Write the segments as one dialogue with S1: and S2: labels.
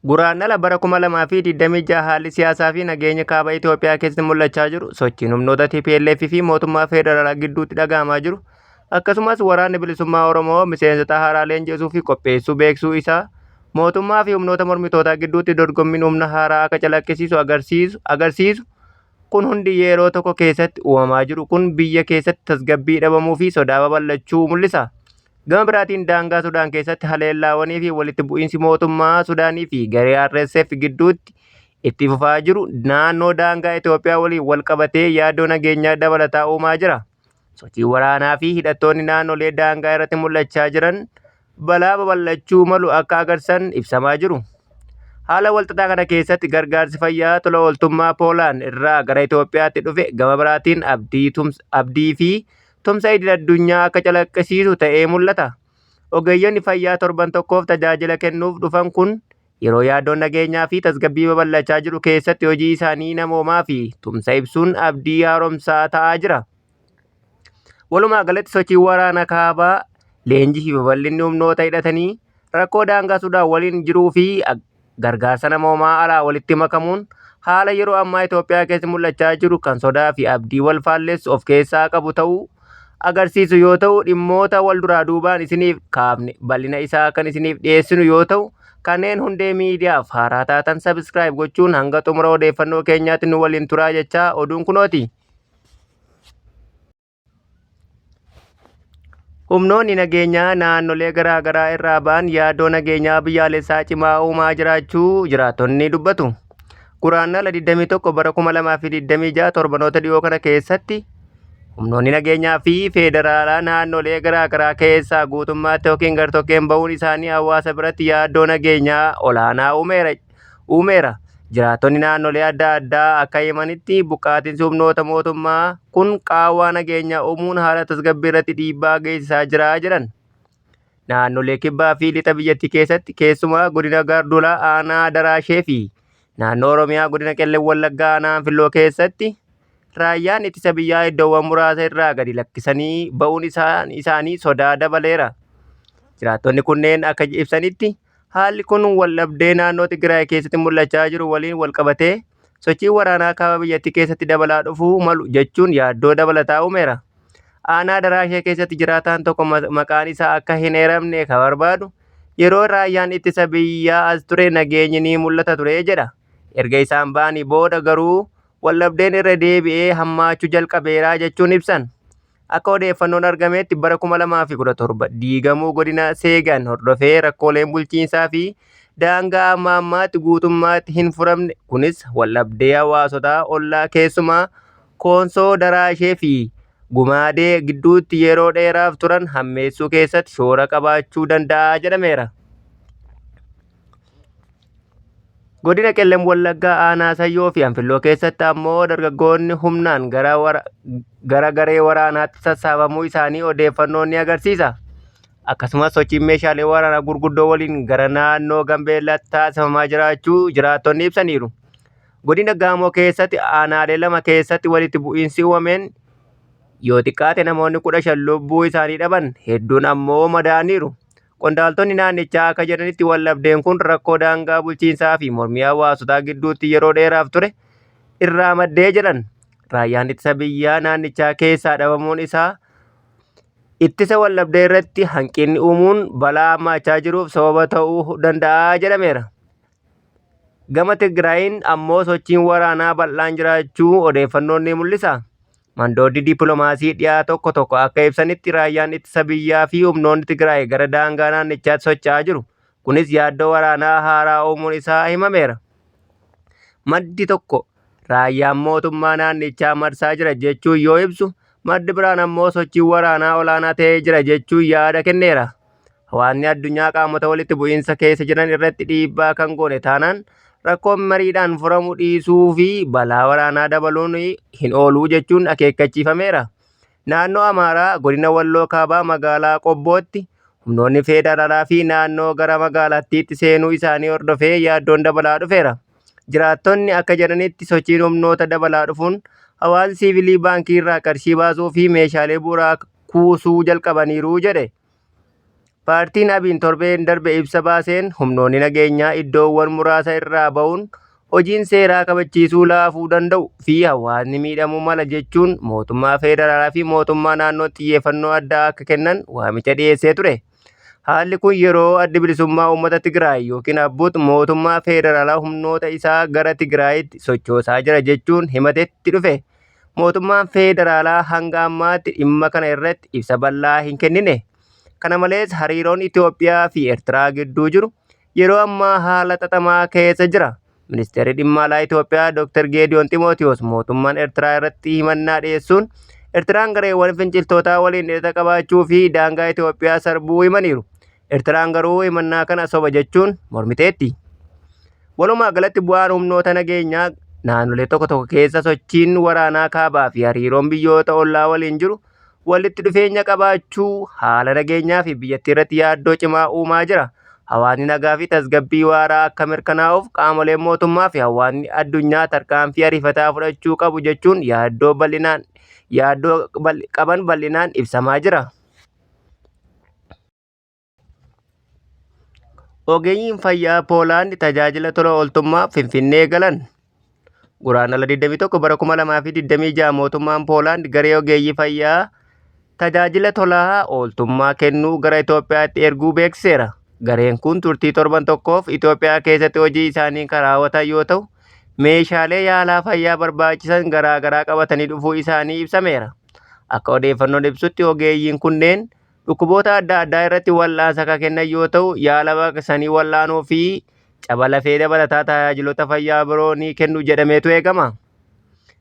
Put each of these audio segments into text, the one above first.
S1: Guraandhala bara 2026 haalli siyaasaa fi nageenya kaaba Itoophiyaa keessatti mul'achaa jiru sochiin humnoota TPLF fi mootummaa federaalaa gidduutti dhaga'amaa jiru akkasumas waraanni bilisummaa Oromoo miseensota haaraa leenjisuu fi qopheessuu beeksisuu isaa mootummaa fi humnoota mormitootaa gidduutti dorgommiin humna haaraa akka calaqqisiisu agarsiisu kun hundi yeroo tokko keessatti uumamaa jiru kun biyya keessatti tasgabbii dhabamuu fi sodaa babal'achuu mul'isa. Gama biraatiin daangaa Sudaan keessatti haleellaawwanii fi walitti bu'iinsi mootummaa Sudaanii fi garee RSF gidduutti itti fufaa jiru naannoo daangaa Itoophiyaa waliin wal qabatee yaaddoo nageenyaa dabalataa uumaa jira. Sochii waraanaa fi hidhattoonni naannolee daangaa irratti mul'achaa jiran balaa babal'achuu malu akka agarsiisan ibsamaa jiru. Haala walxaxaa kana keessatti gargaarsi fayyaa tola ooltummaa Poolaan irraa gara Itoophiyaatti dhufe gama biraatiin abdii fi tumsa idil addunyaa akka calaqqisiisu ta'ee mul'ata. Ogeeyyonni fayyaa torban tokkoof tajaajila kennuuf dhufan kun yeroo yaaddoon nageenyaa fi tasgabbii babal'achaa jiru keessatti hojii isaanii namoomaa fi tumsa ibsuun abdii haaromsaa ta'aa jira. Walumaa galatti sochiin waraana kaabaa leenjii fi babal'inni humnoota hidhatanii rakkoo daangaa Sudaan waliin jiruu fi gargaarsa namoomaa alaa walitti makamuun haala yeroo ammaa Itoophiyaa keessatti mul'achaa jiru kan sodaa fi abdii wal faalleessu of keessaa qabu ta'uu agarsiisu yoo ta'u dhimmoota wal duraa duubaan isiniif kaafne bal'ina isaa kan isiniif dhiyeessinu yoo ta'u kanneen hundee miidiyaaf haaraa taatan sabiskiraayib gochuun hanga xumura odeeffannoo keenyaatti nu waliin turaa jechaa oduun kunooti. Humnoonni nageenyaa naannolee garaa garaa irraa ba'an yaaddoo nageenyaa biyyaalessaa cimaa uumaa jiraachuu jiraattonni dubbatu. Guraandhala 21 bara 2026 torbanoota dhiyoo kana keessatti humnoonni nageenyaa fi federaalaa naannolee garaa garaa keessaa guutummaatti yookiin gartokkeen ba'uun isaanii hawaasa biratti yaaddoo nageenyaa olaanaa uumeera. Jiraattonni naannolee adda addaa akka himanitti buqqaatinsi humnoota mootummaa kun qaawwaa nageenyaa uumuun haala tasgabbii irratti dhiibbaa geessisaa jira jedhan. Naannolee kibbaa fi lixa biyyattii keessatti keessumaa godina Gaardulaa aanaa Daraashee fi naannoo Oromiyaa godina Qellem Wallaggaa aanaa Anfilloo keessatti raayyaan ittisa biyyaa iddoowwan muraasa irraa gadi lakkisanii ba'uun isaanii sodaa dabaleera. Jiraattonni kunneen akka ibsanitti haalli kun waldhabdee naannoo Tigraay keessatti mul'achaa jiru waliin wal qabatee sochii waraanaa kaaba biyyattii keessatti dabalaa dhufuu malu jechuun yaaddoo dabalataa uumeera. Aanaa Daraashee keessatti jiraataan tokko maqaan isaa akka hin eeramne kan barbaadu yeroo raayyaan ittisa biyyaa as ture nageenyi ni mul'ata ture jedha. Erga isaan ba'anii booda garuu waldhabdeen irra deebi'ee hammaachuu jalqabeeraa jechuun ibsan. Akka odeeffannoon argametti bara 2017 diigamuu godina Seegan hordofee rakkooleen bulchiinsaa fi daangaa amma ammaatti guutummaatti hin furamne kunis waldhabdee hawaasotaa ollaa keessumaa Koonsoo Daraashee fi Gumaadee gidduutti yeroo dheeraaf turan hammeessuu keessatti shoora qabaachuu danda'a jedhameera. Godina Qellem Wallaggaa aanaa Sayyoo fi Anfilloo keessatti ammoo dargaggoonni humnaan gara garee waraanaatti sassaabamuu isaanii odeeffannoon ni agarsiisa. Akkasumas sochiin meeshaalee waraanaa gurguddoo waliin gara naannoo Gambeellaatti taasifamaa jiraachuu jiraattonni ibsaniiru. Godina Gaamoo keessatti aanaalee lama keessatti walitti bu'iinsi uumameen yoo xiqqaate namoonni 15 lubbuu isaanii dhaban hedduun ammoo madaaniiru. Qondaaltonni naannichaa akka jedhanitti waldhabdeen kun rakkoo daangaa bulchiinsaa fi mormii hawaasotaa gidduutti yeroo dheeraaf ture irraa maddee jedhan. Raayyaan ittisa biyyaa naannichaa keessaa dhabamuun isaa ittisa waldhabdee irratti hanqinni uumuun balaa hammaachaa jiruuf sababa ta'uu danda'a jedhameera. Gama Tigraayin ammoo sochiin waraanaa bal'aan jiraachuu odeeffannoon ni mul'isa. Mandooddi dippiloomaasii dhiyaa tokko tokko akka ibsanitti raayyaan ittisa biyyaa fi humnoonni Tigraay gara daangaa naannichaatti socho'aa jiru. Kunis yaaddoo waraanaa haaraa uumuun isaa himameera. Maddi tokko raayyaan mootummaa naannichaa marsaa jira jechuun yoo ibsu, maddi biraan ammoo sochiin waraanaa olaanaa ta'ee jira jechuun yaada kenneera. Hawaasni addunyaa qaamota walitti bu'iinsa keessa jiran irratti dhiibbaa kan goone taanaan rakkoon mariidhaan furamuu dhiisuu fi balaa waraanaa dabaluun hin ooluu jechuun akeekkachiifameera. Naannoo Amaaraa godina Walloo Kaabaa magaalaa Qobbootti humnoonni federaalaa fi naannoo gara magaalaattiitti seenuu isaanii hordofee yaaddoon dabalaa dhufeera. Jiraattonni akka jedhanitti sochiin humnoota dabalaa dhufuun hawaasni siivilii baankii irraa qarshii baasuu fi meeshaalee bu'uuraa kuusuu jalqabaniiru jedhe. Paartiin Abiin torbeen darbe ibsa baaseen humnoonni nageenyaa iddoowwan muraasa irraa ba'uun hojiin seeraa kabachiisuu laafuu danda'u fi hawaasni miidhamuu mala jechuun mootummaa federaalaa fi mootummaa naannoo xiyyeeffannoo addaa akka kennan waamicha dhiyeessee ture. Haalli kun yeroo adda bilisummaa uummata Tigraay yookiin abbuut mootummaa federaalaa humnoota isaa gara Tigraayitti sochoosaa jira jechuun himatetti dhufe. Mootummaan federaalaa hanga ammaatti dhimma kana irratti ibsa bal'aa hin kennine. Kana malees hariiroon Itoophiyaa fi Eertiraa gidduu jiru yeroo ammaa haala xaxamaa keessa jira. Ministeerri dhimma alaa Itoophiyaa Dr. Geediyoon Ximootiyoos mootummaan Eertiraa irratti himannaa dhiyeessuun Eertiraan gareewwan finciltootaa waliin hidhata qabaachuu fi daangaa Itoophiyaa sarbuu himaniiru. Eertiraan garuu himannaa kana soba jechuun mormiteetti. Walumaa galatti bu'aan humnoota nageenyaa naannolee tokko tokko keessa sochiin waraanaa kaabaa fi hariiroon biyyoota ollaa waliin jiru walitti dhufeenya qabaachuu haala nageenyaa fi biyyattii irratti yaaddoo cimaa uumaa jira. Hawaasni nagaa fi tasgabbii waaraa akka mirkanaa'uuf qaamoleen mootummaa fi hawaasni addunyaa tarkaanfii ariifataa fudhachuu qabu jechuun yaaddoo qaban bal'inaan ibsamaa jira. Ogeeyyiin fayyaa Poolaand tajaajila tola ooltummaa Finfinnee galan. Guraandhala 21 bara 2026 mootummaan Poolaand garee ogeeyyii fayyaa tajaajila tola ooltummaa kennuu gara Itoophiyaatti erguu beeksiseera. Gareen kun turtii torban tokkoof Itoophiyaa keessatti hojii isaanii kan raawwatan yoo ta'u, meeshaalee yaalaa fayyaa barbaachisan garaagaraa qabatanii dhufuu isaanii ibsameera. Akka odeeffannoon ibsutti ogeeyyiin kunneen dhukkuboota adda addaa irratti wal'aansa kan kennan yoo ta'u, yaala baqaqsanii wal'aanuu fi caba lafee dabalataa tajaajiloota fayyaa biroo ni kennu jedhameetu eegama.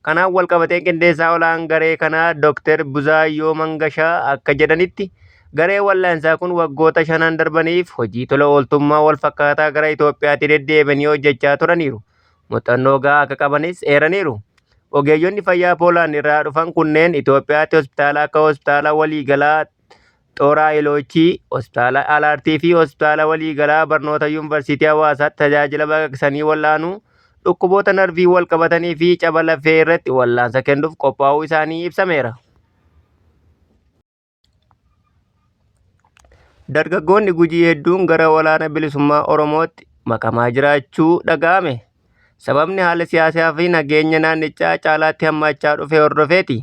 S1: Kanaan walqabatee qindeessaa olaanaan garee kanaa Dr. Buzaayyoo Mangashaa akka jedhanitti garee wal'aansaa kun waggoota 5 darbaniif hojii tola ooltummaa wal fakkaataa gara Itoophiyaatti deddeebi'anii hojjechaa turaniiru. Muuxannoo gahaa akka qabanis eeraniiru. Ogeeyyonni fayyaa Poolaand irraa dhufan kunneen Itoophiyaatti hospitaala akka hospitaala waliigalaa Xooraa-Eeloochii, hospitaala Alaartii fi hospitaala waliigalaa barnoota yuunivarsiitii Hawaasaatti tajaajila baqaqsanii wal'aanuu, dhukkuboota narvii wal qabatanii fi caba lafee irratti wal'aansa kennuuf qophaa'uu isaanii ibsameera. Dargaggoonni Gujii hedduun gara waraana bilisummaa Oromootti makamaa jiraachuu dhaga'ame. Sababni haala siyaasaa fi nageenya naannichaa caalaatti hammaachaa dhufe hordofeeti.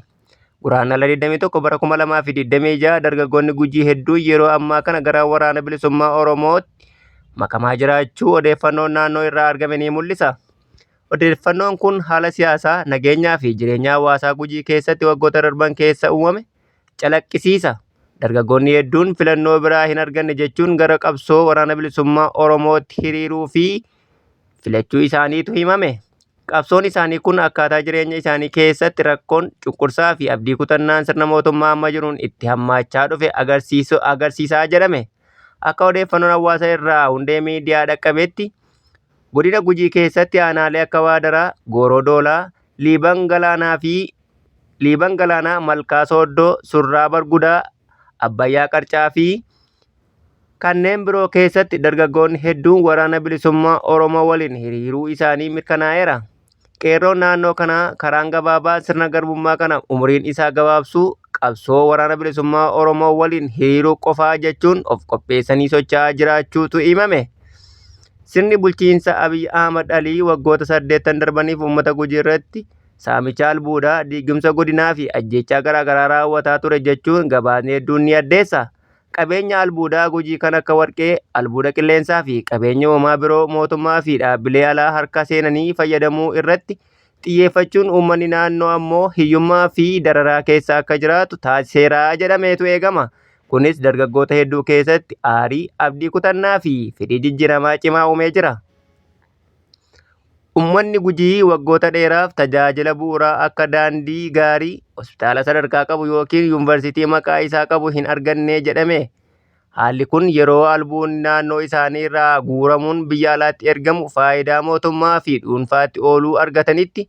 S1: Guraandhala 21 bara 2026 dargaggoonni Gujii hedduun yeroo ammaa kana gara waraana bilisummaa Oromootti makamaa jiraachuu odeeffannoon naannoo irraa argame ni mul'isa. Odeeffannoon kun haala siyaasaa, nageenyaa fi jireenya hawaasaa Gujii keessatti waggoota darban keessa uumame calaqqisiisa. Dargaggoonni hedduun filannoo biraa hin arganne jechuun gara qabsoo waraana bilisummaa Oromootti hiriiruu fi filachuu isaaniitu himame. Qabsoon isaanii kun akkaataa jireenya isaanii keessatti rakkoon, cunqursaa fi abdii kutannaan sirna mootummaa amma jiruun itti hammaachaa dhufe agarsiisaa jedhame. Akka odeeffannoon hawaasa irraa hundee miidiyaa dhaqqabetti godina Gujii keessatti aanaalee akka Waadaraa, Goorodoolaa, Liiban Galaanaa, Malkaa Sooddoo, Surraa Bargudaa, Abbayyaa Qarcaa fi kanneen biroo keessatti dargaggoonni hedduun waraana bilisummaa Oromoo waliin hiriiruu isaanii mirkanaa'eera. Qeerroon naannoo kanaa karaan gabaabaa sirna garbummaa kana umuriin isaa gabaabsuu qabsoo waraana bilisummaa Oromoo waliin hiriiruu qofaa jechuun of qopheessanii socho'aa jiraachuutu himame. Sirni bulchiinsa Abiy Ahmad Alii waggoota 8 darbaniif uummata Gujii irratti saamicha albuudaa, diigumsa godinaa fi ajjechaa garaagaraa raawwataa ture jechuun gabaasni hedduun ni addeessa. Qabeenya albuudaa Gujii kan akka warqee, albuuda qilleensaa fi qabeenya uumamaa biroo mootummaa fi dhaabbilee alaa harka seenanii fayyadamuu irratti xiyyeeffachuun uummanni naannoo ammoo hiyyummaa fi dararaa keessa akka jiraatu taasiseera jedhameetu eegama. Kunis dargaggoota hedduu keessatti aarii, abdii kutannaa fi fedhii jijjiiramaa cimaa uumee jira. Uummanni Gujii waggoota dheeraaf tajaajila bu'uuraa akka daandii gaarii, hospitaala sadarkaa qabu yookiin yuunivarsiitii maqaa isaa qabu hin arganne jedhame. Haalli kun yeroo albuun naannoo isaanii irraa guuramuun biyya alaatti ergamu faayidaa mootummaa fi dhuunfaatti ooluu argatanitti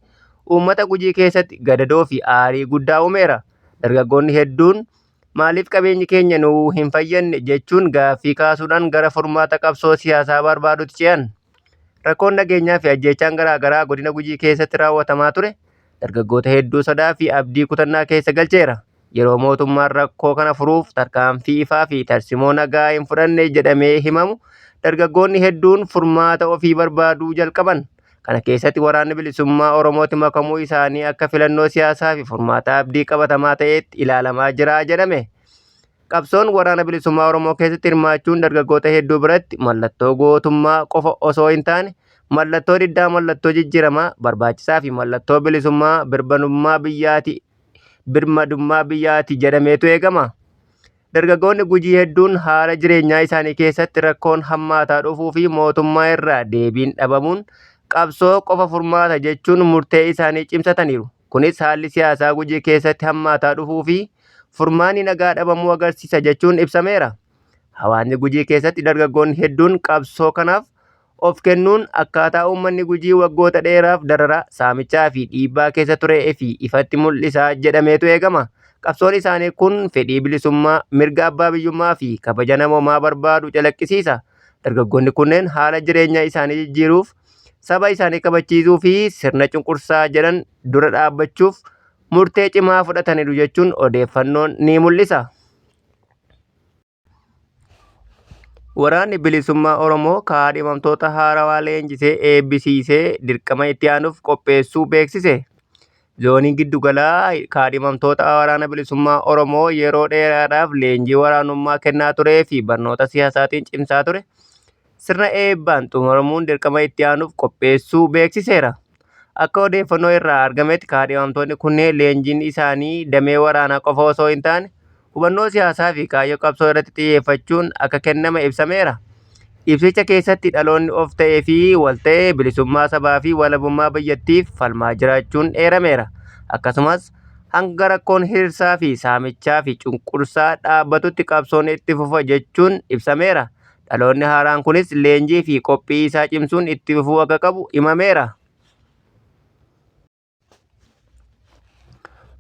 S1: uummata Gujii keessatti gadadoo fi aarii guddaa uumeera. Dargaggoonni hedduun maaliif qabeenyi keenya nuu hin fayyadne jechuun gaaffii kaasuudhaan gara furmaata qabsoo siyaasaa barbaadutti ce'an. Rakkoon nageenyaa fi ajjeechaan garaagaraa godina Gujii keessatti raawwatamaa ture dargaggoota hedduu sodaa fi abdii kutannaa keessa galcheera. yeroo mootummaan rakkoo kana furuuf tarkaanfii ifaa fi tarsimoo nagaa hin fudhanne jedhamee himamu dargaggoonni hedduun furmaata ofii barbaaduu jalqaban. Kana keessatti waraanni bilisummaa Oromootti makamuu isaanii akka filannoo siyaasaa fi furmaata abdii qabatamaa ta'etti ilaalamaa jira jedhame. Qabsoon waraana bilisummaa Oromoo keessatti hirmaachuun dargaggoota hedduu biratti mallattoo gootummaa qofa osoo hin taane mallattoo diddaa, mallattoo jijjiiramaa barbaachisaa fi mallattoo birmadummaa biyyaati jedhameetu eegama. Dargaggoonni Gujii hedduun haala jireenyaa isaanii keessatti rakkoon hammaataa dhufuu fi mootummaa irraa deebiin dhabamuun qabsoo qofa furmaata jechuun murtee isaanii cimsataniiru. Kunis haalli siyaasaa Gujii keessatti hammaataa dhufuu fi furmaanni nagaa dhabamuu agarsiisa jechuun ibsameera. Hawaasni Gujii keessatti dargaggoonni hedduun qabsoo kanaaf of kennuun akkaataa uummanni Gujii waggoota dheeraaf dararaa, saamichaa fi dhiibbaa keessa turee fi ifatti mul'isaa jedhameetu eegama. Qabsoon isaanii kun fedhii bilisummaa, mirga abbaa biyyummaa fi kabaja namoomaa barbaadu calaqqisiisa. Dargaggoonni kunneen haala jireenya isaanii jijjiiruuf, saba isaanii kabachiisuu fi sirna cunqursaa jedhan dura dhaabbachuuf murtee cimaa fudhataniiru jechuun odeeffannoon ni mul'isa. Waraanni bilisummaa Oromoo kaadhimamtoota haarawaa leenjisee eebbisiisee dirqama itti aanuuf qopheessuu beeksise. Zooniin giddugalaa kaadhimamtoota waraana bilisummaa Oromoo yeroo dheeraadhaaf leenjii waraanummaa kennaa turee fi barnoota siyaasaatiin cimsaa ture sirna eebbaan xumuramuun dirqama itti aanuuf qopheessuu beeksiseera. Akka odeeffannoo irraa argametti kaadhimamtoonni kunneen leenjiin isaanii damee waraanaa qofa osoo hin taane hubannoo siyaasaa fi kaayyoo qabsoo irratti xiyyeeffachuun akka kenname ibsameera. Ibsicha keessatti dhaloonni of ta'ee fi wal ta'ee bilisummaa sabaa fi walabummaa biyyattiif falmaa jiraachuun eerameera. Akkasumas hanga rakkoon hirsaa fi saamichaa fi cunqursaa dhaabbatutti qabsoon itti fufa jechuun ibsameera. Dhaloonni haaraan kunis leenjii fi qophii isaa cimsuun itti fufuu akka qabu himameera.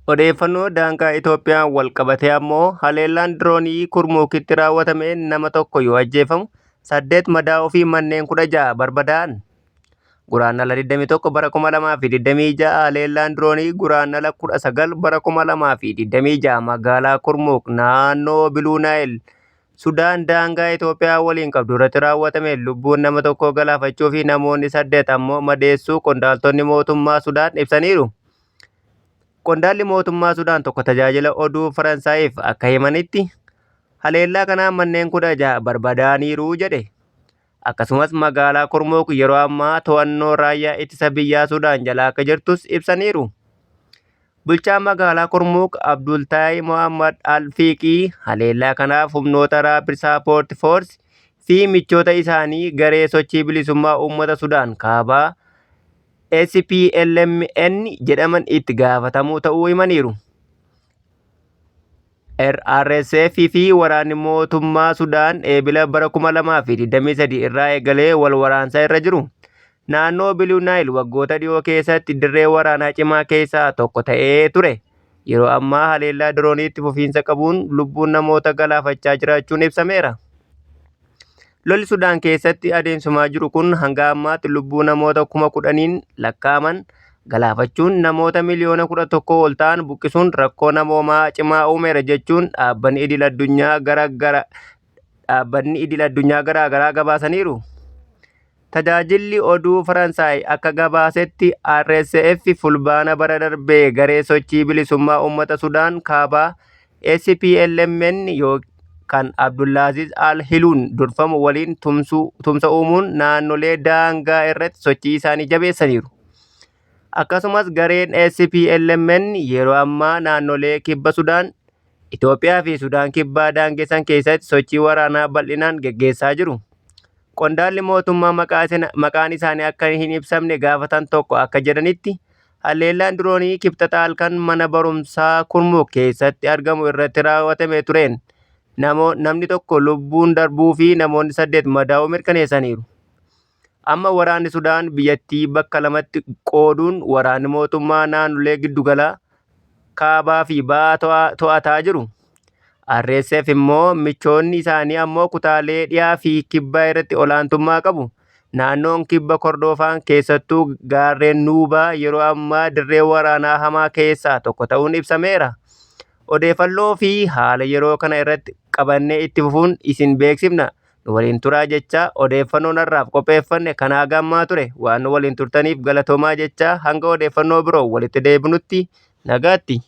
S1: Odeeffannoo daangaa Itoophiyaan wal qabatee ammoo haleellaan diroonii Kurmuukitti raawwatame nama tokko yoo ajjeefamu 8 madaa'uu fi manneen 16 barbadaa'an. Guraandhala 21 bara 2026 haleellaan diroonii guraandhala 19 bara 2026 magaalaa Kurmuuk naannoo Biluu Naayil Sudaan daangaa Itoophiyaa waliin qabdu irratti raawwatame lubbuun nama tokko galaafachuu fi namoonni 8 ammoo madeessuu qondaaltonni mootummaa Sudaan ibsaniiru. Qondaalli mootummaa Sudaan tokko tajaajila oduu Faransaayiif akka himanitti haleellaa kanaan manneen 16 barbadaa'aniiru jedhe. Akkasumas magaalaa Kurmuuk yeroo ammaa to'annoo raayyaa ittisa biyyaa Sudaan jalaa akka jirtus ibsaniiru. Bulchaan magaalaa Kurmuuk Abdultaayi Mohammad Alfiiqii haleellaa kanaaf humnoota Raapid Saapoort Foorsi fi michoota isaanii garee sochii bilisummaa uummata Sudaan kaabaa SPLMN jedhaman itti gaafatamuu ta'uu himaniiru. RSF fi waraanni mootummaa Sudaan eebila bara 2023 irraa eegalee wal waraansaa irra jiru. Naannoo Biluu Naayil waggoota dhiyoo keessatti dirree waraanaa cimaa keessaa tokko ta'ee ture. Yeroo ammaa haleellaa dirooniitti fufiinsa qabuun lubbuun namoota galaafachaa jiraachuun ibsameera. Lolli Sudaan keessatti adeemsifamaa jiru kun hanga ammaatti lubbuu namoota 10,000 lakkaa'aman galaafachuun namoota miliyoona 11 ol ta'an buqqisuun rakkoo namoomaa cimaa uumeera jechuun dhaabbanni idil addunyaa garaagaraa gabaasaniiru. Tajaajilli oduu Faransaay akka gabaasetti RSF fulbaana bara darbee garee sochii bilisummaa uummata Sudaan kaabaa SPLMN kan Abdulaaziz Al-Hiluun durfamu waliin tumsa uumuun naannolee daangaa irratti sochii isaanii jabeessaniiru. Akkasumas gareen SPLMN yeroo ammaa naannolee kibba Sudaan, Itoophiyaa fi Sudaan kibbaa daangessan keessatti sochii waraanaa bal'inaan geggeessaa jiru. Qondaalli mootummaa maqaan isaanii akka hin ibsamne gaafatan tokko akka jedhanitti haleellaan diroonii kibxata halkan mana barumsaa Kurmuuk keessatti argamu irratti raawwatame tureen namni tokko lubbuun darbuu fi namoonni 8 madaa'uu mirkaneessaniiru. Amma waraanni Sudaan biyyattii bakka lamatti qooduun waraanni mootummaa naannolee giddugalaa kaabaa fi ba'aa to'ataa jiru. RSF immoo michoonni isaanii ammoo kutaalee dhiyaa fi kibbaa irratti olaantummaa qabu. Naannoon kibba Kordofaan keessattuu gaarreen Nuubaa yeroo ammaa dirree waraanaa hamaa keessaa tokko ta'uun ibsameera. odeeffannoo fi haala yeroo kana irratti qabannee itti fufuun isin beeksifna. Nu waliin turaa jecha odeeffannoo narraaf qopheeffanne kanaa gammaa ture. Waan nu waliin turtaniif galatoomaa jecha hanga odeeffannoo biroo walitti deebinutti nagaatti.